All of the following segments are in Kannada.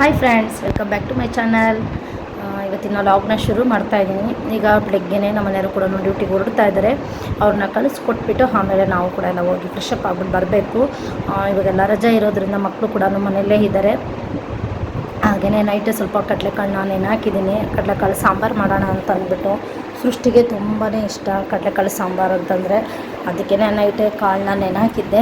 Hi friends, welcome back to my channel. ಇವತ್ತಿನ ಲಾಗ್ನ ಶುರು ಮಾಡ್ತಾ ಇದ್ದೀನಿ. ಈಗ ಬೆಳಗ್ಗೆನೇ ನಮ್ಮ ಮನೆಯವರು ಕೂಡ ಡ್ಯೂಟಿಗೆ ಹೊರಡ್ತಾ ಇದ್ದಾರೆ. ಅವ್ರನ್ನ ಕಳಿಸ್ಕೊಟ್ಬಿಟ್ಟು ಆಮೇಲೆ ನಾವು ಕೂಡ ಎಲ್ಲ ಹೋಗಿ ಫ್ರೆಶ್ ಅಪ್ ಆಗ್ಬಿಟ್ಟು ಬರಬೇಕು. ಇವಾಗೆಲ್ಲ ರಜೆ ಇರೋದ್ರಿಂದ ಮಕ್ಕಳು ಕೂಡ ನಮ್ಮ ಮನೆಯಲ್ಲೇ ಇದ್ದಾರೆ. ಹಾಗೆಯೇ ನೈಟ್ ಸ್ವಲ್ಪ ಕಡಲೆಕಾಳನ್ನ ನೆನೆ ಹಾಕಿದ್ದೀನಿ. ಕಡಲೆಕಾಳು ಸಾಂಬಾರು ಮಾಡೋಣ ಅಂತ ಅಂದ್ಬಿಟ್ಟು ಸೃಷ್ಟಿಗೆ ತುಂಬಾ ಇಷ್ಟ ಕಡಲೆಕಾಳು ಸಾಂಬಾರು ಅಂತಂದರೆ. ಅದಕ್ಕೆ ನೈಟೇ ಕಾಳನ್ನ ನೆನೆ ಹಾಕಿದ್ದೆ.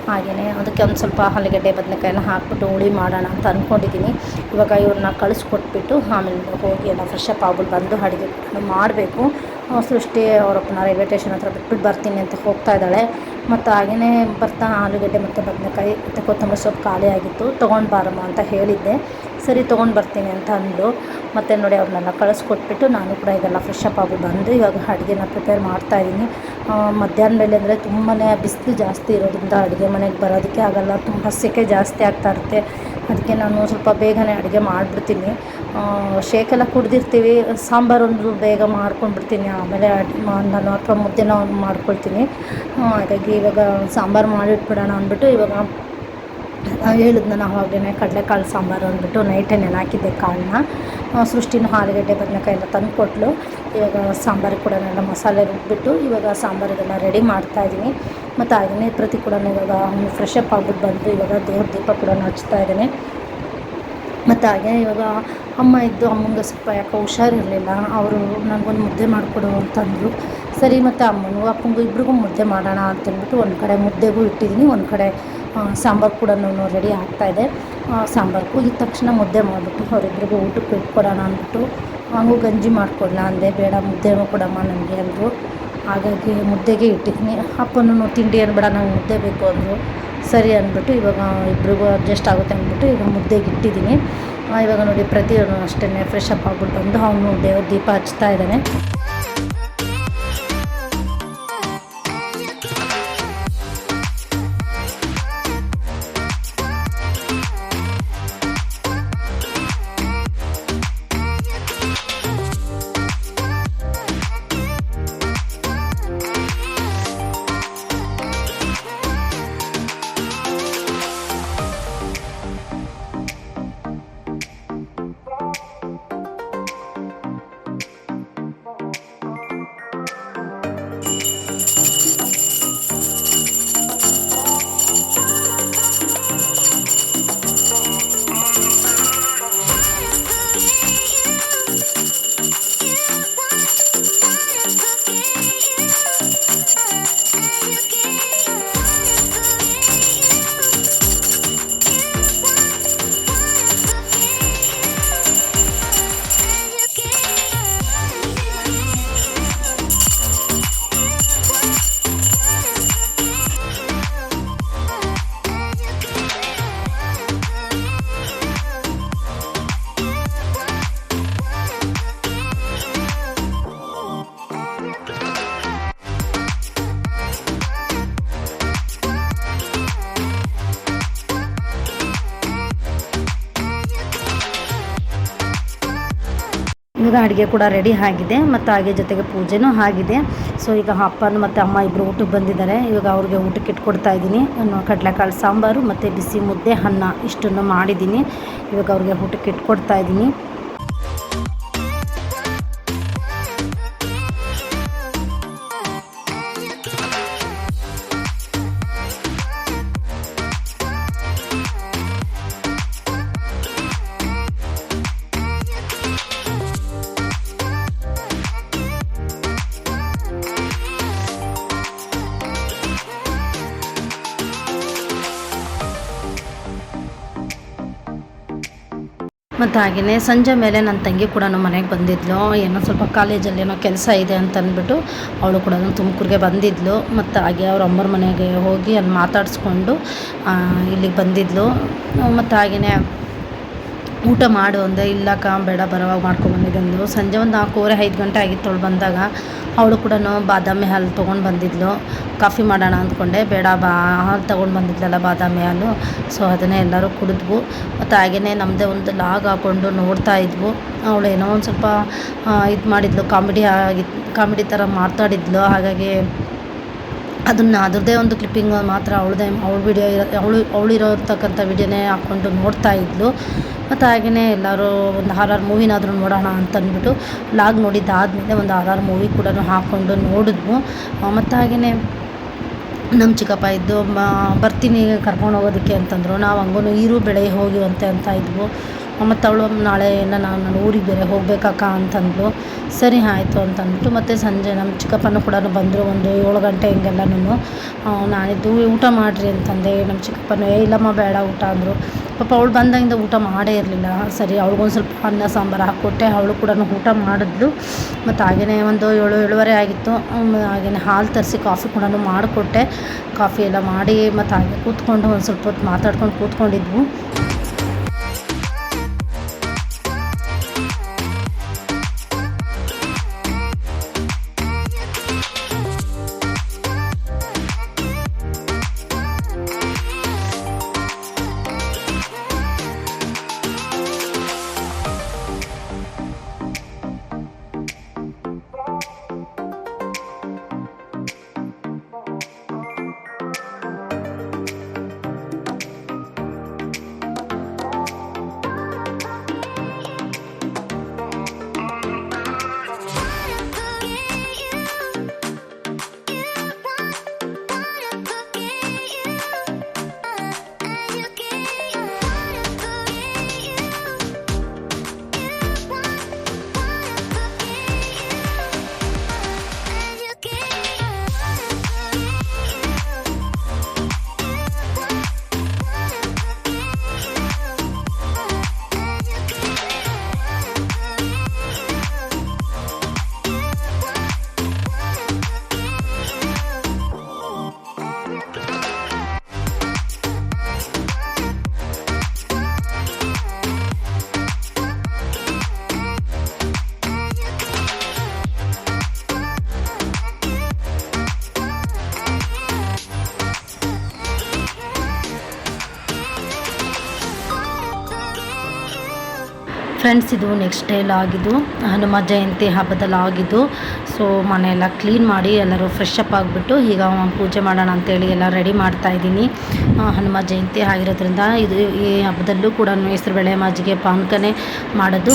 ಹಾಗೆಯೇ ಅದಕ್ಕೆ ಒಂದು ಸ್ವಲ್ಪ ಆಲೂಗಡ್ಡೆ ಬದನೆಕಾಯಿನ ಹಾಕ್ಬಿಟ್ಟು ಹುಳಿ ಮಾಡೋಣ ಅಂತ ಅಂದ್ಕೊಂಡಿದ್ದೀನಿ. ಇವಾಗ ಇವ್ರನ್ನ ಕಳಿಸ್ಕೊಟ್ಬಿಟ್ಟು ಆಮೇಲೆ ಹೋಗಿ ಎಲ್ಲ ಫ್ರೆಶ್ ಅಪ್ ಆಗ್ಬಿಟ್ಟು ಬಂದು ಅಡುಗೆ ಮಾಡಬೇಕು. ಸೃಷ್ಟಿ ಅವರಪ್ಪನ ರೈಲ್ವೆ ಸ್ಟೇಷನ್ ಹತ್ರ ಬಿಟ್ಬಿಟ್ಟು ಬರ್ತೀನಿ ಅಂತ ಹೋಗ್ತಾ ಇದ್ದಾಳೆ. ಮತ್ತು ಹಾಗೆಯೇ ಬರ್ತಾ ಆಲೂಗಡ್ಡೆ ಮತ್ತು ಬದನೆಕಾಯಿ ಮತ್ತು ಕೊತ್ತಂಬರಿ ಸೊಪ್ಪು ಖಾಲಿ ಆಗಿತ್ತು, ತೊಗೊಂಡು ಬಾರಮ್ಮ ಅಂತ ಹೇಳಿದ್ದೆ. ಸರಿ ತೊಗೊಂಡು ಬರ್ತೀನಿ ಅಂತ ಅಂದು ಮತ್ತು ನೋಡಿ ಅವ್ರನ್ನೆಲ್ಲ ಕಳಿಸ್ಕೊಟ್ಬಿಟ್ಟು ನಾನು ಕೂಡ ಈಗೆಲ್ಲ ಫ್ರೆಶ್ ಅಪ್ ಆಗಿ ಬಂದು ಇವಾಗ ಅಡುಗೆನ ಪ್ರಿಪೇರ್ ಮಾಡ್ತಾಯಿದ್ದೀನಿ. ಮಧ್ಯಾಹ್ನ ಮೇಲೆ ಅಂದರೆ ತುಂಬಾ ಬಿಸಿಲು ಜಾಸ್ತಿ ಇರೋದ್ರಿಂದ ಅಡುಗೆ ಮನೆಗೆ ಬರೋದಕ್ಕೆ ಆಗಲ್ಲ, ತುಂಬ ಸೆಕೆ ಜಾಸ್ತಿ ಆಗ್ತಾ ಇರುತ್ತೆ. ಅದಕ್ಕೆ ನಾನು ಸ್ವಲ್ಪ ಬೇಗನೆ ಅಡುಗೆ ಮಾಡಿಬಿಡ್ತೀನಿ. ಶೇಕೆಲ್ಲ ಕುಡ್ದಿರ್ತೀವಿ, ಸಾಂಬಾರೊಂದು ಬೇಗ ಮಾಡ್ಕೊಂಡ್ಬಿಡ್ತೀನಿ, ಆಮೇಲೆ ನಾನು ಅಥವಾ ಮುದ್ದೆನ ಮಾಡ್ಕೊಳ್ತೀನಿ. ಹಾಗಾಗಿ ಇವಾಗ ಸಾಂಬಾರು ಮಾಡಿಟ್ಬಿಡೋಣ ಅಂದ್ಬಿಟ್ಟು ಇವಾಗ ಹೇಳಿದ್ನ ನಾವು ಆವಾಗಲೇ ಕಡಲೆಕಾಳು ಸಾಂಬಾರು ಅಂದ್ಬಿಟ್ಟು ನೈಟೇ ನೆನೆ ಹಾಕಿದ್ದೆ ಕಾಳನ್ನ. ಸೃಷ್ಟಿನೂ ಆಲೂಗಡ್ಡೆ ಬದನೆಕಾಯಿ ಎಲ್ಲ ತಂದು ಕೊಟ್ಟಳು. ಇವಾಗ ಸಾಂಬಾರಿಗೆ ಕೂಡ ಎಲ್ಲ ಮಸಾಲೆ ರುಬ್ಬಿಟ್ಟು ಇವಾಗ ಸಾಂಬಾರಿಗೆಲ್ಲ ರೆಡಿ ಮಾಡ್ತಾಯಿದ್ದೀನಿ. ಮತ್ತು ಹಾಗೆಯೇ ಪ್ರತಿ ಕೂಡ ಇವಾಗ ಫ್ರೆಶ್ ಅಪ್ ಆಗ್ಬಿಟ್ಟು ಬಂದು ಇವಾಗ ದೇವ್ರ ದೀಪ ಕೂಡ ಹಚ್ತಾ ಇದ್ದೀನಿ. ಮತ್ತು ಹಾಗೆ ಇವಾಗ ಅಮ್ಮ ಇದ್ದು ಅಮ್ಮಂಗೆ ಸ್ವಲ್ಪ ಯಾಕೋ ಹುಷಾರಿರಲಿಲ್ಲ. ಅವರು ನನಗೊಂದು ಮುದ್ದೆ ಮಾಡಿಕೊಡು ಅಂತಂದರು. ಸರಿ ಮತ್ತು ಅಮ್ಮನಿಗೂ ಅಪ್ಪಂಗೂ ಇಬ್ರಿಗೂ ಮುದ್ದೆ ಮಾಡೋಣ ಅಂತಂದ್ಬಿಟ್ಟು ಒಂದು ಕಡೆ ಮುದ್ದೆಗೂ ಇಟ್ಟಿದ್ದೀನಿ, ಒಂದು ಕಡೆ ಸಾಂಬಾರು ಕೂಡ ರೆಡಿ ಆಗ್ತಾಯಿದೆ. ಸಾಂಬಾರು ಕೂಗಿದ ತಕ್ಷಣ ಮುದ್ದೆ ಮಾಡಿಬಿಟ್ಟು ಅವರಿಬ್ರಿಗೂ ಊಟಕ್ಕೆ ಇಟ್ಕೊಡೋಣ ಅಂದ್ಬಿಟ್ಟು ಹಂಗೂ ಗಂಜಿ ಮಾಡಿಕೊಡ್ಲಾ ಅಂದೆ. ಬೇಡ ಮುದ್ದೆನೂ ಕೊಡಮ್ಮ ನನಗೆ ಅಂದರು. ಹಾಗಾಗಿ ಮುದ್ದೆಗೆ ಇಟ್ಟಿದ್ದೀನಿ. ಅಪ್ಪನೂ ತಿಂಡಿ ಅನ್ಬೇಡ, ನಂಗೆ ಮುದ್ದೆ ಬೇಕು ಅಂದರು. ಸರಿ ಅಂದ್ಬಿಟ್ಟು ಇವಾಗ ಇಬ್ರಿಗೂ ಅಡ್ಜಸ್ಟ್ ಆಗುತ್ತೆ ಅಂದ್ಬಿಟ್ಟು ಈಗ ಮುದ್ದೆಗೆ ಇಟ್ಟಿದ್ದೀನಿ. ಇವಾಗ ನೋಡಿ ಪ್ರತಿಯೊಂದು ಅಷ್ಟೇ ಫ್ರೆಶ್ ಅಪ್ ಆಗ್ಬಿಟ್ಟು ಬಂದು ಅವನು ದೇವ್ರ ದೀಪ ಹಚ್ತಾ ಇದ್ದಾನೆ. ಈಗ ಅಡುಗೆ ಕೂಡ ರೆಡಿ ಆಗಿದೆ ಮತ್ತು ಹಾಗೆ ಜೊತೆಗೆ ಪೂಜೆನೂ ಆಗಿದೆ. ಸೊ ಈಗ ಅಪ್ಪನ ಮತ್ತು ಅಮ್ಮ ಇಬ್ಬರು ಊಟಕ್ಕೆ ಬಂದಿದ್ದಾರೆ. ಇವಾಗ ಅವ್ರಿಗೆ ಊಟಕ್ಕೆ ಇಟ್ಕೊಡ್ತಾ ಇದ್ದೀನಿ. ಕಡಲೆಕಾಳು ಸಾಂಬಾರು ಮತ್ತು ಬಿಸಿ ಮುದ್ದೆ, ಅನ್ನ ಇಷ್ಟನ್ನು ಮಾಡಿದ್ದೀನಿ. ಇವಾಗ ಅವ್ರಿಗೆ ಊಟಕ್ಕೆ ಇಟ್ಕೊಡ್ತಾ ಇದ್ದೀನಿ. ಮತ್ತು ಹಾಗೆಯೇ ಸಂಜೆ ಮೇಲೆ ನನ್ನ ತಂಗಿ ಕೂಡ ಮನೆಗೆ ಬಂದಿದ್ಲು. ಏನೋ ಸ್ವಲ್ಪ ಕಾಲೇಜಲ್ಲಿ ಏನೋ ಕೆಲಸ ಇದೆ ಅಂತ ಅಂದ್ಬಿಟ್ಟು ಅವಳು ಕೂಡ ತುಮಕೂರಿಗೆ ಬಂದಿದ್ಲು. ಮತ್ತು ಹಾಗೆ ಅವ್ರ ಅಮ್ಮರ ಮನೆಗೆ ಹೋಗಿ ಅಲ್ಲಿ ಮಾತಾಡಿಸ್ಕೊಂಡು ಇಲ್ಲಿಗೆ ಬಂದಿದ್ಲು. ಮತ್ತು ಹಾಗೆಯೇ ಊಟ ಮಾಡು ಅಂದೆ. ಇಲ್ಲಕ್ಕ ಬೇಡ, ಬರೋವಾಗ ಮಾಡ್ಕೊಂಬಂದಿದ್ದು. ಸಂಜೆ ಒಂದು 4:30-5 ಗಂಟೆ ಆಗಿತ್ತು ಅವಳು ಬಂದಾಗ. ಅವಳು ಕೂಡ ಬಾದಾಮಿ ಹಾಲು ತೊಗೊಂಡು ಬಂದಿದ್ಲು. ಕಾಫಿ ಮಾಡೋಣ ಅಂದ್ಕೊಂಡೆ, ಬೇಡ ಹಾಲು ತೊಗೊಂಡು ಬಂದಿದ್ಲಲ್ಲ ಬಾದಾಮಿ ಹಾಲು. ಸೊ ಅದನ್ನೇ ಎಲ್ಲರೂ ಕುಡಿದ್ವು. ಮತ್ತು ಹಾಗೆಯೇ ನಮ್ಮದೇ ಒಂದು ಲಾಗ್ ಹಾಕ್ಕೊಂಡು ನೋಡ್ತಾ ಇದ್ವು. ಅವಳು ಏನೋ ಒಂದು ಸ್ವಲ್ಪ ಇದು ಮಾಡಿದ್ಲು, ಕಾಮಿಡಿ ಥರ ಮಾತಾಡಿದ್ಲು. ಹಾಗಾಗಿ ಅದನ್ನು ಅದರದ್ದೇ ಒಂದು ಕ್ಲಿಪ್ಪಿಂಗ್ ಮಾತ್ರ ಅವಳ ವಿಡಿಯೋ ಅವಳಿರೋತಕ್ಕಂಥ ವಿಡಿಯೋನೇ ಹಾಕ್ಕೊಂಡು ನೋಡ್ತಾ ಇದ್ಲು. ಮತ್ತು ಹಾಗೆಯೇ ಎಲ್ಲರೂ ಒಂದು ಹಾರರ್ ಮೂವಿನಾದರೂ ನೋಡೋಣ ಅಂತಂದ್ಬಿಟ್ಟು ಲಾಗ್ ನೋಡಿದ್ದಾದಮೇಲೆ ಒಂದು ಹಾರರ್ ಮೂವಿ ಕೂಡ ಹಾಕ್ಕೊಂಡು ನೋಡಿದ್ವು. ಮತ್ತು ಹಾಗೆಯೇ ನಮ್ಮ ಚಿಕ್ಕಪ್ಪ ಇದ್ದು ಬರ್ತೀನಿ ಕರ್ಕೊಂಡು ಹೋಗೋದಕ್ಕೆ ಅಂತಂದರು. ನಾವು ಹಂಗೂ ಈರು ಬೆಳೆ ಹೋಗಿವಂತೆ ಅಂತ ಇದ್ವು. ಮತ್ತು ಅವಳು ನಾಳೆ ನಾನು ಊರಿಗೆ ಬೇರೆ ಹೋಗ್ಬೇಕಕ್ಕ ಅಂತಂದ್ಳು. ಸರಿ ಆಯಿತು ಅಂತಂದ್ಬಿಟ್ಟು ಮತ್ತು ಸಂಜೆ ನಮ್ಮ ಚಿಕ್ಕಪ್ಪನೂ ಕೂಡ ಬಂದರು ಒಂದು 7 ಗಂಟೆ ಹಿಂಗೆಲ್ಲನೂ. ನಾನಿದ್ದು ಊಟ ಮಾಡಿರಿ ಅಂತಂದೆ. ನಮ್ಮ ಚಿಕ್ಕಪ್ಪನೂ ಇಲ್ಲಮ್ಮ ಬೇಡ ಊಟ ಅಂದರು. ಪಾಪ ಅವಳು ಬಂದಾಗಿಂದ ಊಟ ಮಾಡೇ ಇರಲಿಲ್ಲ. ಸರಿ ಅವ್ಳಿಗೊಂದು ಸ್ವಲ್ಪ ಅನ್ನ ಸಾಂಬಾರು ಹಾಕ್ಕೊಟ್ಟೆ. ಅವಳು ಕೂಡ ಊಟ ಮಾಡಿದ್ಲು. ಮತ್ತು ಹಾಗೆಯೇ ಒಂದು 7-7:30 ಆಗಿತ್ತು. ಹಾಗೆಯೇ ಹಾಲು ತರಿಸಿ ಕಾಫಿ ಕೂಡ ಮಾಡಿಕೊಟ್ಟೆ. ಕಾಫಿ ಎಲ್ಲ ಮಾಡಿ ಮತ್ತು ಹಾಗೆ ಕೂತ್ಕೊಂಡು ಒಂದು ಸ್ವಲ್ಪ ಹೊತ್ತು ಮಾತಾಡ್ಕೊಂಡು ಕೂತ್ಕೊಂಡಿದ್ವು. ಫ್ರೆಂಡ್ಸ್, ಇದು ನೆಕ್ಸ್ಟ್ ಡೇ ಆಗಿದ್ದು ಹನುಮ ಜಯಂತಿ ಹಬ್ಬದಲ್ಲಿ ಆಗಿದ್ದು. ಸೊ ಮನೆಯೆಲ್ಲ ಕ್ಲೀನ್ ಮಾಡಿ ಎಲ್ಲರೂ ಫ್ರೆಶ್ ಅಪ್ ಆಗಿಬಿಟ್ಟು ಈಗ ಪೂಜೆ ಮಾಡೋಣ ಅಂತೇಳಿ ಎಲ್ಲ ರೆಡಿ ಮಾಡ್ತಾಯಿದ್ದೀನಿ. ಹನುಮ ಜಯಂತಿ ಆಗಿರೋದ್ರಿಂದ ಈ ಹಬ್ಬದಲ್ಲೂ ಕೂಡ ಹೆಸರುಬೇಳೆ ಮಜ್ಜಿಗೆ ಪಾನಕನೇ ಮಾಡೋದು.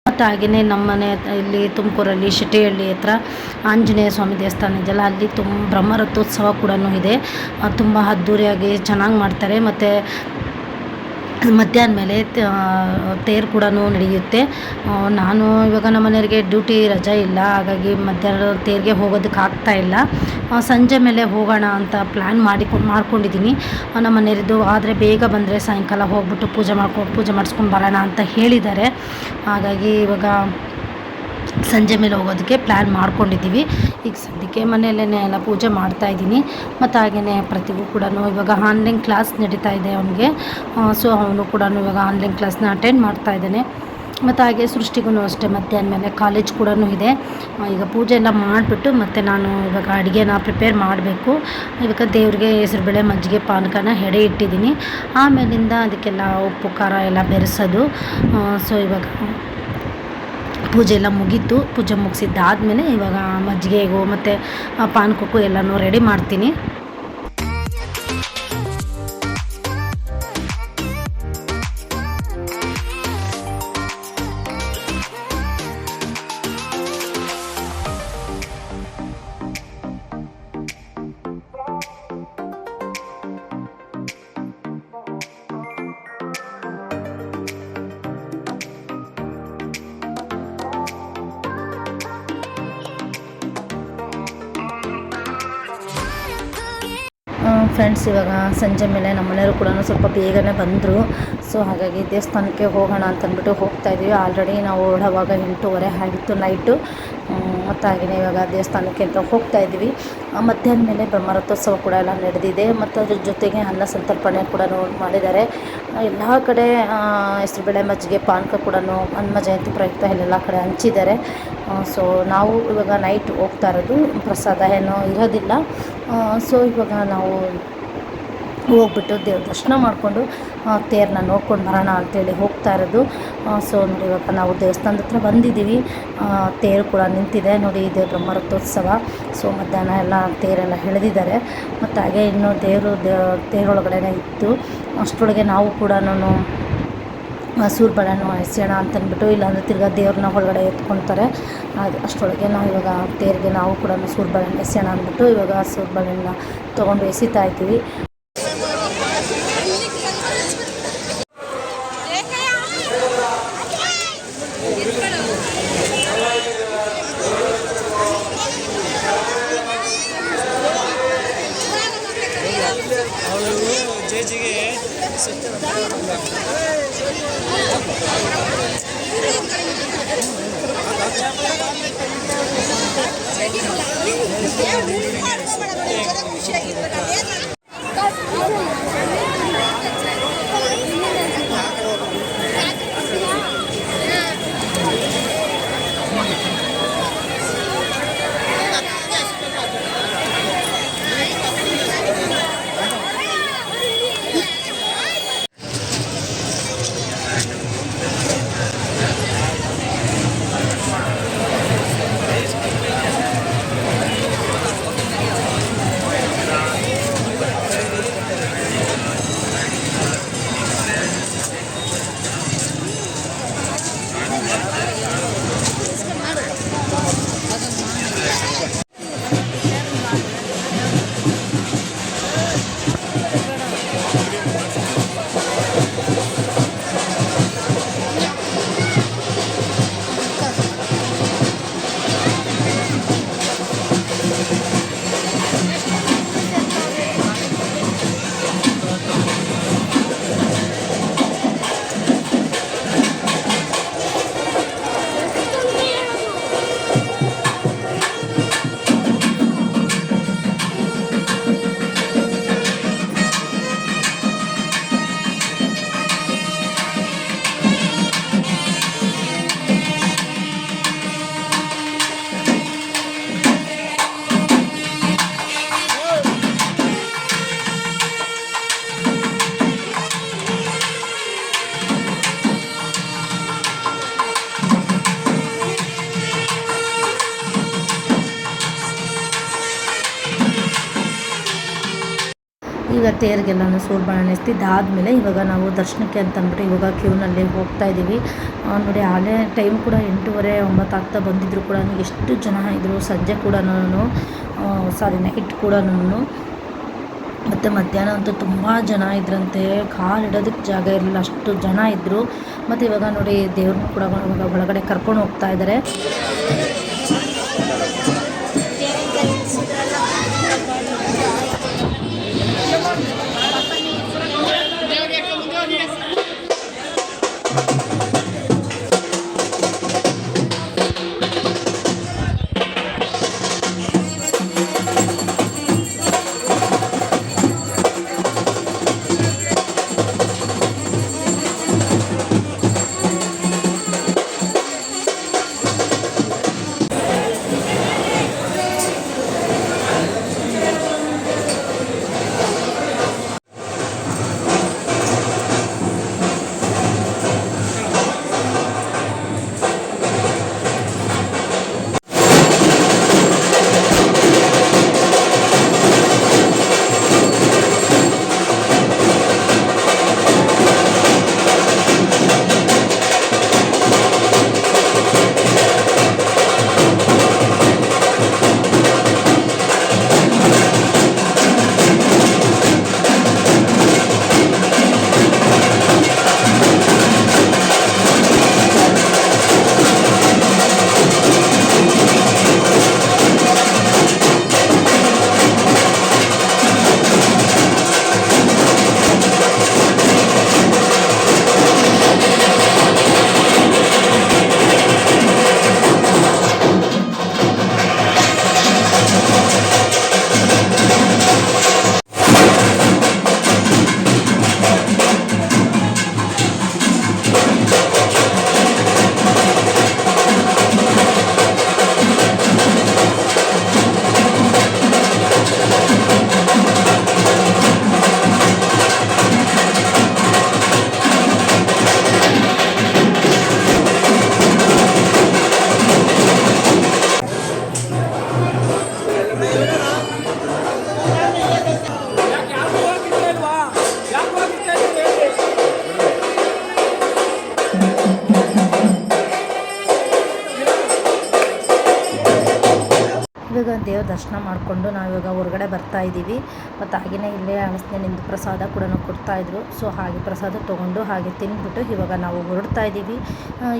ಮತ್ತು ಹಾಗೆಯೇ ನಮ್ಮನೆ ಇಲ್ಲಿ ತುಮಕೂರಲ್ಲಿ ಶಿಟ್ಟಿಹಳ್ಳಿ ಹತ್ರ ಆಂಜನೇಯ ಸ್ವಾಮಿ ದೇವಸ್ಥಾನ ಇದೆಯಲ್ಲ, ಅಲ್ಲಿ ಬ್ರಹ್ಮರಥೋತ್ಸವ ಕೂಡ ಇದೆ. ತುಂಬ ಅದ್ದೂರಿಯಾಗಿ ಚೆನ್ನಾಗಿ ಮಾಡ್ತಾರೆ. ಮತ್ತು ಮಧ್ಯಾಹ್ನ ಮೇಲೆ ತೇರು ಕೂಡ ನಡೆಯುತ್ತೆ. ನಾನು ಇವಾಗ ನಮ್ಮ ಮನೆಯವರಿಗೆ ಡ್ಯೂಟಿ ರಜೆ ಇಲ್ಲ, ಹಾಗಾಗಿ ಮಧ್ಯಾಹ್ನ ತೇರಿಗೆ ಹೋಗೋದಕ್ಕೆ ಆಗ್ತಾಯಿಲ್ಲ. ಸಂಜೆ ಮೇಲೆ ಹೋಗೋಣ ಅಂತ ಪ್ಲ್ಯಾನ್ ಮಾಡ್ಕೊಂಡಿದ್ದೀನಿ. ನಮ್ಮ ಮನೆಯವ್ರದ್ದು ಆದರೆ ಬೇಗ ಬಂದರೆ ಸಾಯಂಕಾಲ ಹೋಗ್ಬಿಟ್ಟು ಪೂಜೆ ಮಾಡಿಸ್ಕೊಂಡು ಬರೋಣ ಅಂತ ಹೇಳಿದ್ದಾರೆ. ಹಾಗಾಗಿ ಇವಾಗ ಸಂಜೆ ಮೇಲೆ ಹೋಗೋದಕ್ಕೆ ಪ್ಲ್ಯಾನ್ ಮಾಡ್ಕೊಂಡಿದ್ದೀವಿ. ಈಗ ಸದ್ಯಕ್ಕೆ ಮನೆಯಲ್ಲೇ ಎಲ್ಲ ಪೂಜೆ ಮಾಡ್ತಾಯಿದ್ದೀನಿ. ಮತ್ತು ಹಾಗೆಯೇ ಪ್ರತಿಗೂ ಕೂಡ ಇವಾಗ ಆನ್ಲೈನ್ ಕ್ಲಾಸ್ ನಡೀತಾ ಇದೆ ಅವನಿಗೆ. ಸೊ ಅವನು ಕೂಡ ಇವಾಗ ಆನ್ಲೈನ್ ಕ್ಲಾಸ್ನ ಅಟೆಂಡ್ ಮಾಡ್ತಾಯಿದ್ದಾನೆ. ಮತ್ತು ಹಾಗೆ ಸೃಷ್ಟಿಗೂ ಅಷ್ಟೇ ಮಧ್ಯಾಹ್ನ ಮೇಲೆ ಕಾಲೇಜ್ ಕೂಡ ಇದೆ. ಈಗ ಪೂಜೆ ಎಲ್ಲ ಮಾಡಿಬಿಟ್ಟು ಮತ್ತು ನಾನು ಇವಾಗ ಅಡುಗೆನ ಪ್ರಿಪೇರ್ ಮಾಡಬೇಕು. ಇವಾಗ ದೇವ್ರಿಗೆ ಹೆಸರುಬೇಳೆ ಮಜ್ಜಿಗೆ ಪಾನಕನ ಎಡೆ ಇಟ್ಟಿದ್ದೀನಿ. ಆಮೇಲಿಂದ ಅದಕ್ಕೆಲ್ಲ ಉಪ್ಪು ಖಾರ ಎಲ್ಲ ಬೆರೆಸೋದು. ಸೊ ಇವಾಗ ಪೂಜೆ ಎಲ್ಲ ಮುಗೀತು. ಪೂಜೆ ಮುಗಿಸಿದ್ದಾದಮೇಲೆ ಇವಾಗ ಮಜ್ಜಿಗೆಗೂ ಮತ್ತು ಪಾನಕಕ್ಕೂ ಎಲ್ಲನೂ ರೆಡಿ ಮಾಡ್ತೀನಿ. ಫ್ರೆಂಡ್ಸ್ ಇವಾಗ ಸಂಜೆ ಮೇಲೆ ನಮ್ಮ ಮನೆಯವರು ಕೂಡ ಸ್ವಲ್ಪ ಬೇಗನೆ ಬಂದರು. ಸೊ ಹಾಗಾಗಿ ದೇವಸ್ಥಾನಕ್ಕೆ ಹೋಗೋಣ ಅಂತಂದ್ಬಿಟ್ಟು ಹೋಗ್ತಾಯಿದ್ದೀವಿ. ಆಲ್ರೆಡಿ ನಾವು ಹೊರಡುವಾಗ 8:30 ಆಗಿತ್ತು ನೈಟು. ಮತ್ತು ಹಾಗೆಯೇ ಇವಾಗ ದೇವಸ್ಥಾನಕ್ಕೆ ಅಂತ ಹೋಗ್ತಾಯಿದ್ದೀವಿ. ಮಧ್ಯಾಹ್ನ ಮೇಲೆ ಬ್ರಹ್ಮರಥೋತ್ಸವ ಕೂಡ ಎಲ್ಲ ನಡೆದಿದೆ. ಮತ್ತು ಅದ್ರ ಜೊತೆಗೆ ಅನ್ನ ಸಂತರ್ಪಣೆ ಕೂಡ ಮಾಡಿದ್ದಾರೆ. ಎಲ್ಲ ಕಡೆ ಹೆಸರುಬೇಳೆ ಮಜ್ಜಿಗೆ ಪಾನಕ ಕೂಡ ಹನುಮ ಜಯಂತಿ ಪ್ರಯುಕ್ತ ಎಲ್ಲ ಕಡೆ ಹಂಚಿದ್ದಾರೆ. ಸೊ ನಾವು ಇವಾಗ ನೈಟ್ ಹೋಗ್ತಾ ಇರೋದು, ಪ್ರಸಾದ ಏನೋ ಇರೋದಿಲ್ಲ. ಸೊ ಇವಾಗ ನಾವು ಹೋಗ್ಬಿಟ್ಟು ದೇವ್ರ ದರ್ಶನ ಮಾಡಿಕೊಂಡು ತೇರನ್ನ ನೋಡ್ಕೊಂಡು ಬರೋಣ ಅಂತೇಳಿ ಹೋಗ್ತಾ ಇರೋದು. ಸೊ ನೋಡಿ ಇವಾಗ ನಾವು ದೇವಸ್ಥಾನದ ಹತ್ರ ಬಂದಿದ್ದೀವಿ. ತೇರು ಕೂಡ ನಿಂತಿದೆ ನೋಡಿ, ಇದೆ ಬ್ರಹ್ಮರಥೋತ್ಸವ. ಸೊ ಮಧ್ಯಾಹ್ನ ಎಲ್ಲ ತೇರೆಲ್ಲ ಎಳೆದಿದ್ದಾರೆ. ಮತ್ತು ಹಾಗೆ ಇನ್ನೂ ತೇರೊಳಗಡೆ ಇತ್ತು. ಅಷ್ಟರೊಳಗೆ ನಾವು ಕೂಡ ಸೂರ್ಬಳೆನೂ ಎಸೆಯೋಣ ಅಂತಂದ್ಬಿಟ್ಟು, ಇಲ್ಲಾಂದರೆ ತಿರ್ಗಾ ದೇವ್ರನ್ನ ಒಳಗಡೆ ಎತ್ಕೊತಾರೆ. ಅಷ್ಟರೊಳಗೆ ನಾವು ಇವಾಗ ತೇರಿಗೆ ನಾವು ಕೂಡ ಸೂರ್ಬಳೆನ ಎಸೆಯೋಣ ಅಂದ್ಬಿಟ್ಟು ಇವಾಗ ಸೂರ್ಬಳೆನ ತೊಗೊಂಡು ಎಸಿತಾ ಇದ್ದೀವಿ. ಈಗ ತೇರಿಗೆಲ್ಲನೂ ಸೂರ್ಬಾಣ ಎಸ್ತಿದ್ದಾದಮೇಲೆ ಇವಾಗ ನಾವು ದರ್ಶನಕ್ಕೆ ಅಂತ ಅಂದ್ಬಿಟ್ಟು ಇವಾಗ ಕ್ಯೂನಲ್ಲಿ ಹೋಗ್ತಾ ಇದ್ದೀವಿ. ನೋಡಿ ಆಲೇ ಟೈಮ್ ಕೂಡ 8:30 9 ಆಗ್ತಾ ಬಂದಿದ್ರು ಕೂಡ ಎಷ್ಟು ಜನ ಇದ್ದರು. ಸಂಜೆ ಕೂಡ ನೈಟ್ ಕೂಡ ಮತ್ತು ಮಧ್ಯಾಹ್ನ ಅಂತೂ ತುಂಬ ಜನ ಇದ್ರಂತೆ, ಕಾಲಿಡೋದಕ್ಕೆ ಜಾಗ ಇರಲಿಲ್ಲ, ಅಷ್ಟು ಜನ ಇದ್ದರು. ಮತ್ತು ಇವಾಗ ನೋಡಿ ದೇವ್ರನ್ನೂ ಕೂಡ ಒಳಗಡೆ ಕರ್ಕೊಂಡು ಹೋಗ್ತಾ ಇದ್ದಾರೆ. ಇವಾಗ ದೇವ್ರ ದರ್ಶನ ಮಾಡಿಕೊಂಡು ನಾವಿವಾಗ ಹೊರಗಡೆ ಬರ್ತಾ ಇದ್ದೀವಿ. ಮತ್ತು ಹಾಗೆಯೇ ಇಲ್ಲೇ ಹಲಸಿನಹಣ್ಣಿಂದು ಪ್ರಸಾದ ಕೂಡ ಕೊಡ್ತಾಯಿದ್ರು. ಸೊ ಹಾಗೆ ಪ್ರಸಾದ ತೊಗೊಂಡು ಹಾಗೆ ತಿಂದ್ಬಿಟ್ಟು ಇವಾಗ ನಾವು ಹೊರಡ್ತಾ ಇದ್ದೀವಿ.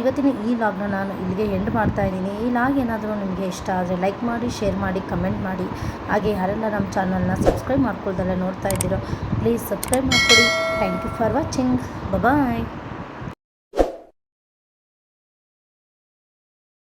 ಇವತ್ತಿನ ಈ ಲಾಗ್ನ ನಾನು ಇಲ್ಲಿಗೆ ಎಂಡ್ ಮಾಡ್ತಾ ಇದ್ದೀನಿ. ಈ ಲಾಗ್ ಏನಾದರೂ ನಿಮಗೆ ಇಷ್ಟ ಆದರೆ ಲೈಕ್ ಮಾಡಿ, ಶೇರ್ ಮಾಡಿ, ಕಮೆಂಟ್ ಮಾಡಿ. ಹಾಗೆ ಯಾರೆಲ್ಲ ನಮ್ಮ ಚಾನಲ್ನ ಸಬ್ಸ್ಕ್ರೈಬ್ ಮಾಡ್ಕೊಳ್ದಲ್ಲೇ ನೋಡ್ತಾ ಇದ್ದೀರೋ ಪ್ಲೀಸ್ ಸಬ್ಸ್ಕ್ರೈಬ್ ಮಾಡ್ಕೊಳ್ಳಿ. Thank you for watching. Bye.